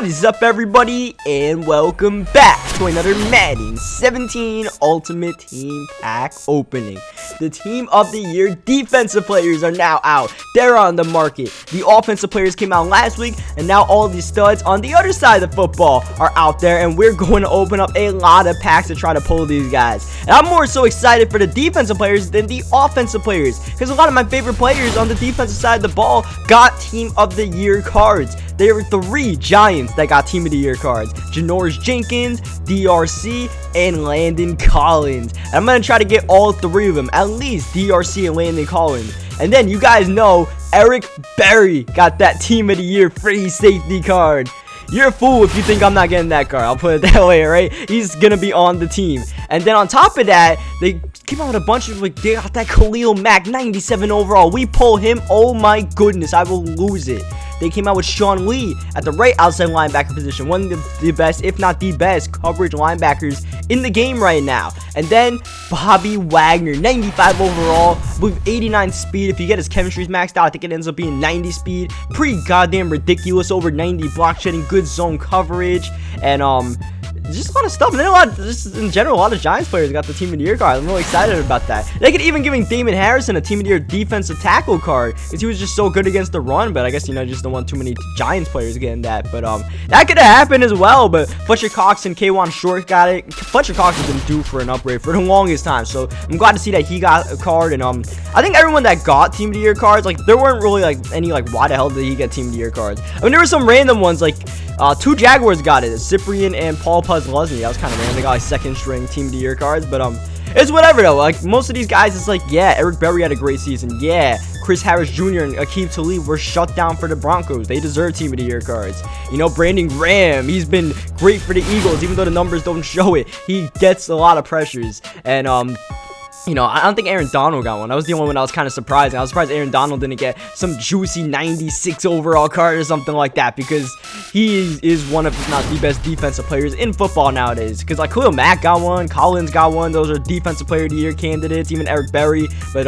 What is up, everybody, and welcome back to another Madden 17 Ultimate Team Pack opening. The Team of the Year defensive players are now out. They're on the market. The offensive players came out last week, and now all these studs on the other side of the football are out there, and we're going to open up a lot of packs to try to pull these guys. And I'm more so excited for the defensive players than the offensive players, because a lot of my favorite players on the defensive side of the ball got Team of the Year cards. There were 3 Giants that got Team of the Year cards: Janoris Jenkins, DRC, and Landon Collins. And I'm going to try to get all 3 of them, at least DRC and Landon Collins. And then you guys know Eric Berry got that Team of the Year free safety card. You're a fool if you think I'm not getting that card. I'll put it that way, right? He's going to be on the team. And then on top of that, they came out with a bunch of, like, they got that Khalil Mack, 97 overall. We pull him. Oh my goodness, I will lose it. They came out with Sean Lee at the right outside linebacker position. One of the best, if not the best, coverage linebackers in the game right now. And then Bobby Wagner, 95 overall with 89 speed. If you get his chemistries maxed out, I think it ends up being 90 speed. Pretty goddamn ridiculous. Over 90 block shedding, good zone coverage, and just a lot of stuff. And then just in general, a lot of Giants players got the Team of the Year card. I'm really excited about that. They could even giving Damon Harrison a Team of the Year defensive tackle card because he was just so good against the run. But I guess, you know, just don't want too many Giants players getting that. But that could have happened as well. But Fletcher Cox and K'Wan Short got it. Fletcher Cox has been due for an upgrade for the longest time, so I'm glad to see that he got a card. And I think everyone that got Team of the Year cards, like, there weren't really like any like why the hell did he get Team of the Year cards. I mean, there were some random ones, like 2 Jaguars got it, Cyprian and Paul Puzzlesny. That was kind of random. They got like second string Team of the Year cards, but it's whatever though. Like, most of these guys, it's like, yeah, Eric Berry had a great season. Yeah, Chris Harris Jr. and Aqib Talib were shut down for the Broncos. They deserve Team of the Year cards. You know, Brandon Graham, he's been great for the Eagles, even though the numbers don't show it. He gets a lot of pressures. And you know, I don't think Aaron Donald got one. That was the only one I was kind of surprised. I was surprised Aaron Donald didn't get some juicy 96 overall card or something like that, because he is one of, if not the best defensive players in football nowadays. Because like Khalil Mack got one, Collins got one. Those are defensive player of the year candidates. Even Eric Berry. But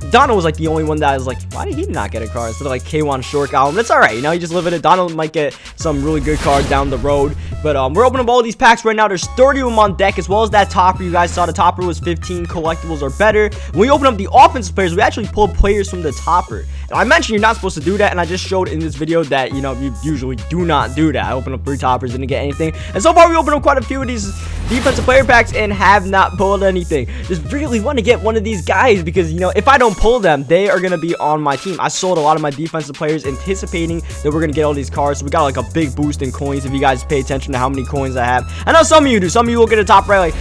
Donald was like the only one that I was like, why did he not get a card instead of like K'Wan Short got one? That's alright, you know, you just live in it. Donald might get some really good card down the road. But we're opening up all these packs right now. There's 30 of them on deck, as well as that topper. You guys saw the topper was 15 collectibles or better. When we open up the offensive players, we actually pull players from the topper. And I mentioned you're not supposed to do that, and I just showed in this video that, you know, you usually do not do that. I opened up 3 toppers, didn't get anything. And so far, we opened up quite a few of these defensive player packs and have not pulled anything. Just really want to get one of these guys because, you know, if I don't pull them, they are going to be on my team. I sold a lot of my defensive players anticipating that we're going to get all these cards. So we got like a big boost in coins if you guys pay attention to how many coins I have. I know some of you do. Some of you will get a top right like,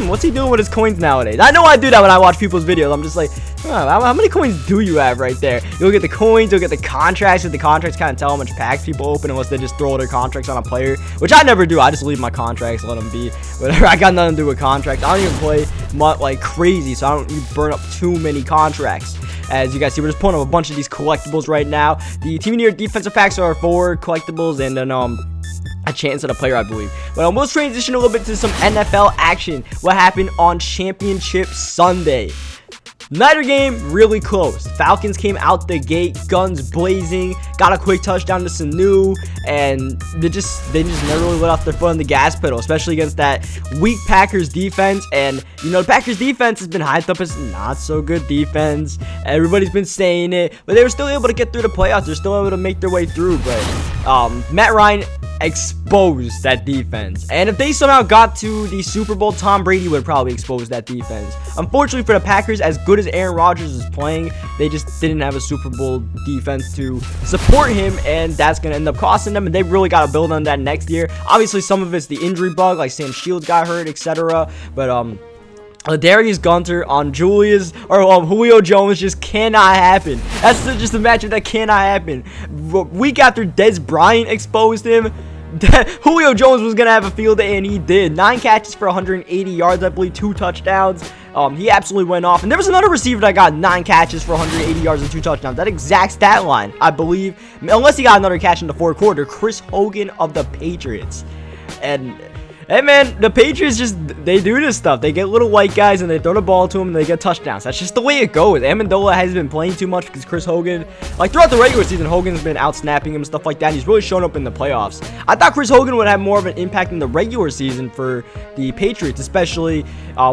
what's he doing with his coins nowadays? I know I do that when I watch people's videos. I'm just like, how many coins do you have right there? You'll get the coins, you'll get the contracts. The contracts kind of tell how much packs people open unless they just throw their contracts on a player, which I never do. I just leave my contracts, let them be. Whatever. I got nothing to do with contracts. I don't even play like crazy, so I don't burn up too many contracts. As you guys see, we're just pulling up a bunch of these collectibles right now. The Team of the Year defensive packs are 4 collectibles and then a chance at a player, I believe. But we'll transition a little bit to some NFL action. What happened on Championship Sunday? Nighter game, really close. Falcons came out the gate, guns blazing, got a quick touchdown to Sanu, and they just never really let off their foot on the gas pedal, especially against that weak Packers defense. And you know, the Packers defense has been hyped up as not so good defense. Everybody's been saying it, but they were still able to get through the playoffs. They're still able to make their way through. But Matt Ryan exposed that defense, and if they somehow got to the Super Bowl, Tom Brady would probably expose that defense. Unfortunately for the Packers, as good as Aaron Rodgers is playing, they just didn't have a Super Bowl defense to support him, and that's going to end up costing them, and they really got to build on that next year. Obviously, some of it's the injury bug, like Sam Shields got hurt, etc. But Darius Gunter on Julio Jones just cannot happen. That's just a matchup that cannot happen. Week after Dez Bryant exposed him, Julio Jones was going to have a field day, and he did. 9 catches for 180 yards, I believe, 2 touchdowns. He absolutely went off. And there was another receiver that got 9 catches for 180 yards and 2 touchdowns. That exact stat line, I believe, unless he got another catch in the 4th quarter, Chris Hogan of the Patriots. And Hey man, the Patriots they do this stuff. They get little white guys and they throw the ball to them and they get touchdowns. That's just the way it goes. Amendola has been playing too much because Chris Hogan, like throughout the regular season, Hogan's been out snapping him and stuff like that. And he's really shown up in the playoffs. I thought Chris Hogan would have more of an impact in the regular season for the Patriots, especially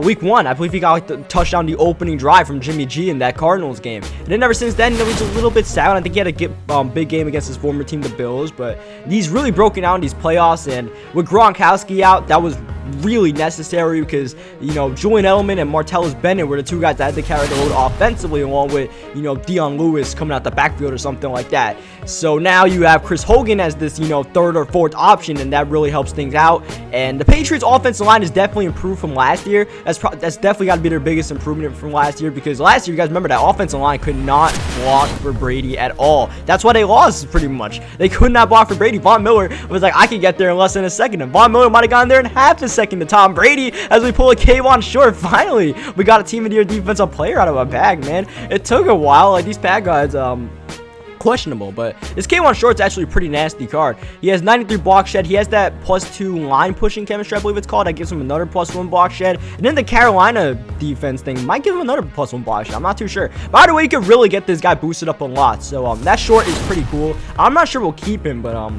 week 1. I believe he got like the touchdown, the opening drive from Jimmy G in that Cardinals game. And then ever since then, he's a little bit sad. I think he had a big game against his former team, the Bills, but he's really broken out in these playoffs. And with Gronkowski out, that was really necessary because, you know, Julian Edelman and Martellus Bennett were the two guys that had to carry the load offensively, along with, you know, Dion Lewis coming out the backfield or something like that. So now you have Chris Hogan as this, you know, third or fourth option, and that really helps things out. And the Patriots offensive line is definitely improved from last year. That's definitely got to be their biggest improvement from last year, because last year, you guys remember, that offensive line could not block for Brady at all. That's why they lost pretty much. They could not block for Brady. Von Miller was like, I could get there in less than a second, and Von Miller might have gotten there in half a second to Tom Brady as we pull a Kayvon Short. Finally, we got a Team of the Year defensive player out of a bag, man. It took a while. Like, these pack guys, questionable, but this Kayvon Short's actually a pretty nasty card. He has 93 block shed. He has that +2 line pushing chemistry, I believe it's called. That gives him another +1 block shed. And then the Carolina defense thing might give him another +1 block shed. I'm not too sure. By the way, you could really get this guy boosted up a lot. So that Short is pretty cool. I'm not sure we'll keep him, but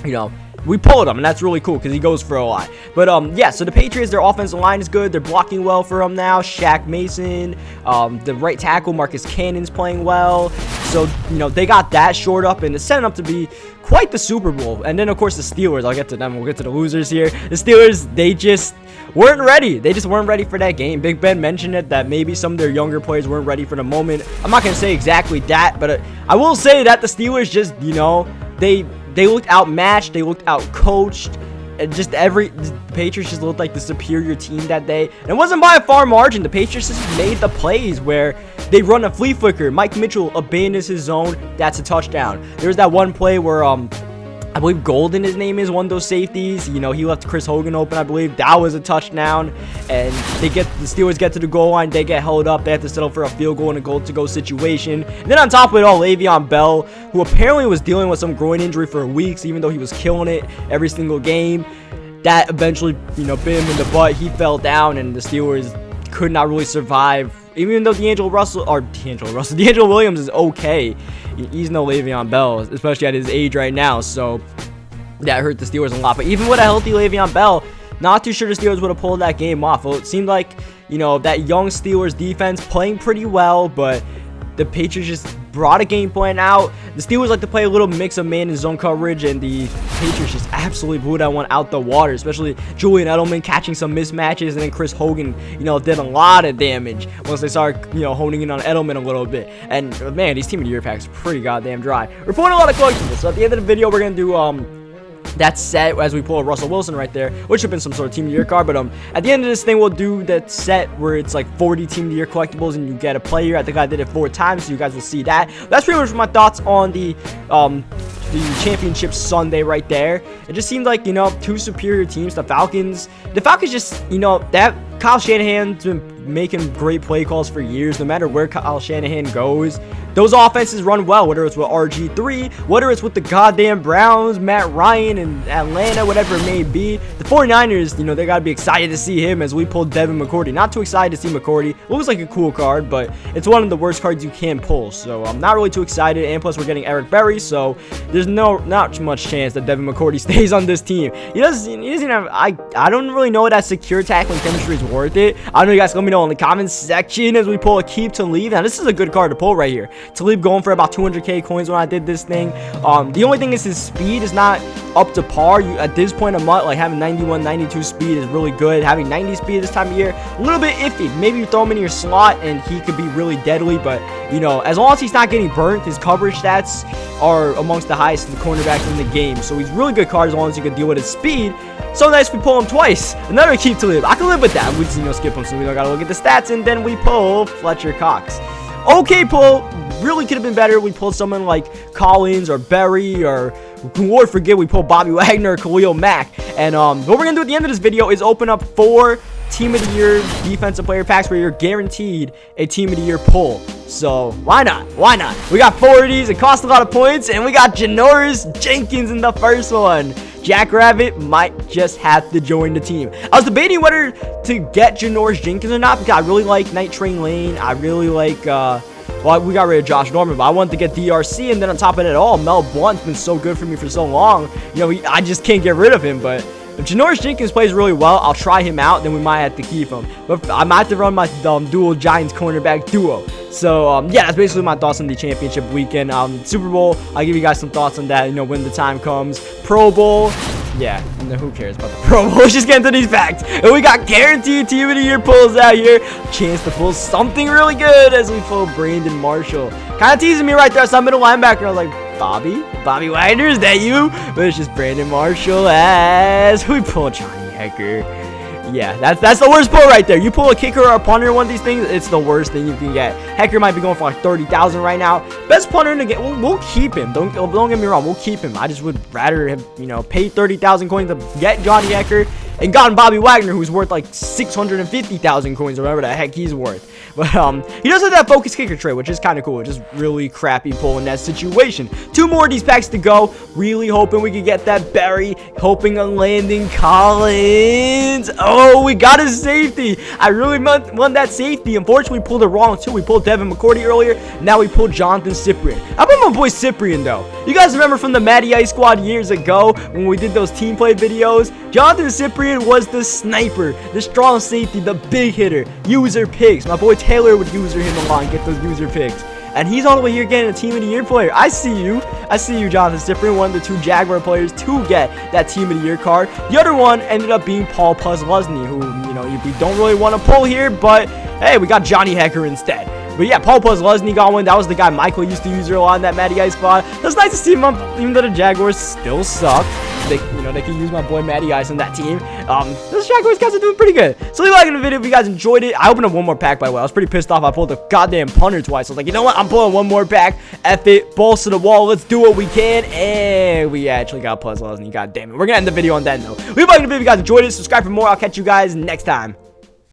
you know, we pulled him, and that's really cool because he goes for a lot. But yeah, so the Patriots, their offensive line is good. They're blocking well for him now. Shaq Mason, the right tackle Marcus Cannon's playing well. So, you know, they got that short up, and it's setting up to be quite the Super Bowl. And then, of course, the Steelers. I'll get to them. We'll get to the losers here. The Steelers, they just weren't ready. They just weren't ready for that game. Big Ben mentioned it, that maybe some of their younger players weren't ready for the moment. I'm not going to say exactly that, but I will say that the Steelers just, you know, they looked outmatched. They looked outcoached. And just the Patriots just looked like the superior team that day. And it wasn't by a far margin. The Patriots just made the plays where they run a flea flicker. Mike Mitchell abandons his zone. That's a touchdown. There's that one play where I believe Golden, his name is, one of those safeties. You know, he left Chris Hogan open, I believe. That was a touchdown. And the Steelers get to the goal line. They get held up. They have to settle for a field goal in a goal-to-go situation. And then on top of it all, Le'Veon Bell, who apparently was dealing with some groin injury for weeks, even though he was killing it every single game. That eventually, you know, bit him in the butt. He fell down, and the Steelers could not really survive. Even though D'Angelo Williams is okay, he's no Le'Veon Bell, especially at his age right now. So that hurt the Steelers a lot. But even with a healthy Le'Veon Bell, not too sure the Steelers would have pulled that game off. Well, it seemed like, you know, that young Steelers defense playing pretty well, but the Patriots just brought a game plan out. The Steelers like to play a little mix of man and zone coverage, and the Patriots just absolutely blew that one out the water, especially Julian Edelman catching some mismatches, and then Chris Hogan, you know, did a lot of damage once they started, you know, honing in on Edelman a little bit. And man, these Team of the Year packs are pretty goddamn dry. We're pulling a lot of collectibles, so at the end of the video, we're gonna do that set as we pull a Russell Wilson right there, which should have been some sort of Team of the Year card. But at the end of this thing, we'll do that set where it's like 40 Team of the Year collectibles and you get a player. I think I did it 4 times, so you guys will see that. That's pretty much my thoughts on the championship Sunday right there. It just seemed like, you know, 2 superior teams. The Falcons just, you know, that Kyle Shanahan's been making great play calls for years. No matter where Kyle Shanahan goes, those offenses run well, whether it's with RG3, whether it's with the goddamn Browns, Matt Ryan, and Atlanta, whatever it may be. The 49ers, you know, they got to be excited to see him as we pulled Devin McCourty. Not too excited to see McCourty. Looks like a cool card, but it's one of the worst cards you can pull. So I'm not really too excited. And plus, we're getting Eric Berry, so there's not much chance that Devin McCourty stays on this team. He doesn't have, I don't really know that secure tackling chemistry is worth it. I don't know, you guys let me know in the comments section as we pull a Keep Talib. Now, this is a good card to pull right here. Talib going for about 200k coins when I did this thing. The only thing is his speed is not up to par. At this point of month, like having 91, 92 speed is really good. Having 90 speed this time of year, a little bit iffy. Maybe you throw him in your slot and he could be really deadly, but you know, as long as he's not getting burnt, his coverage stats are amongst the highest in the cornerbacks in the game. So he's really good card as long as you can deal with his speed. So nice we pull him twice. Another Keep Talib. I can live with that. We just, you know, skip him, so we don't gotta look at the stats, and then we pull Fletcher Cox. Okay, pull. Really could have been better. We pulled someone like Collins or Berry, or Lord forget we pulled Bobby Wagner or Khalil Mack. And what we're gonna do at the end of this video is open up 4 Team of the Year defensive player packs where you're guaranteed a Team of the Year pull. So why not? Why not? We got 4 of these. It cost a lot of points, and we got Janoris Jenkins in the first one. Jackrabbit might just have to join the team. I was debating whether to get Janoris Jenkins or not, because I really like Night Train Lane. I really like, well, we got rid of Josh Norman, but I wanted to get DRC, and then on top of it all, Mel Blunt's been so good for me for so long. You know, I just can't get rid of him, but if Janoris Jenkins plays really well, I'll try him out, then we might have to keep him. But I might have to run my dual Giants cornerback duo. So, yeah, that's basically my thoughts on the championship weekend. Super Bowl, I'll give you guys some thoughts on that, you know, when the time comes. Pro Bowl, yeah, who cares about the Pro Bowl? Let's just get into these facts. And we got guaranteed Team of the Year pulls out here. Chance to pull something really good as we pull Brandon Marshall. Kind of teasing me right there. I saw middle linebacker. I was like, Bobby Wagner, is that you? But it's just Brandon Marshall as we pull Johnny Hecker. Yeah, that's the worst pull right there. You pull a kicker or a punter in one of these things, it's the worst thing you can get. Hecker might be going for like 30,000 right now. Best punter in the game. We'll keep him. Don't get me wrong. We'll keep him. I just would rather have, you know, paid 30,000 coins to get Johnny Hecker and gotten Bobby Wagner, who's worth like 650,000 coins or whatever the heck he's worth. But he does have that focus kicker trait, which is kind of cool. Just really crappy pull in that situation. 2 more of these packs to go. Really hoping we could get that Barry. Hoping on Landon Collins. Oh, we got a safety. I really want that safety. Unfortunately, we pulled it wrong too. We pulled Devin McCourty earlier. Now we pulled Jonathan Cyprian. How about my boy Cyprian though? You guys remember from the Matty Ice Squad years ago when we did those team play videos? Jonathan Cyprian was the sniper, the strong safety, the big hitter, user picks. My boy Taylor would user him a lot and get those user picks. And he's all the way here getting a Team of the Year player. I see you, Jonathan Cyprian, one of the 2 Jaguar players to get that Team of the Year card. The other one ended up being Paul Puslesny, who, you know, we don't really want to pull here, but hey, we got Johnny Hecker instead. But yeah, Paul Puslesny got one. That was the guy Michael used to use a lot in that Matty Ice squad. It's nice to see him up, even though the Jaguars still suck. They can use my boy Matty Ice on that team. Those Jaguars guys are doing pretty good. So leave a like in the video if you guys enjoyed it. I opened up 1 more pack, by the way. I was pretty pissed off. I pulled the goddamn punter twice. I was like, you know what? I'm pulling 1 more pack. F it. Balls to the wall. Let's do what we can. And we actually got Puslesny. God damn it. We're going to end the video on that note. Leave a like in the video if you guys enjoyed it. Subscribe for more. I'll catch you guys next time.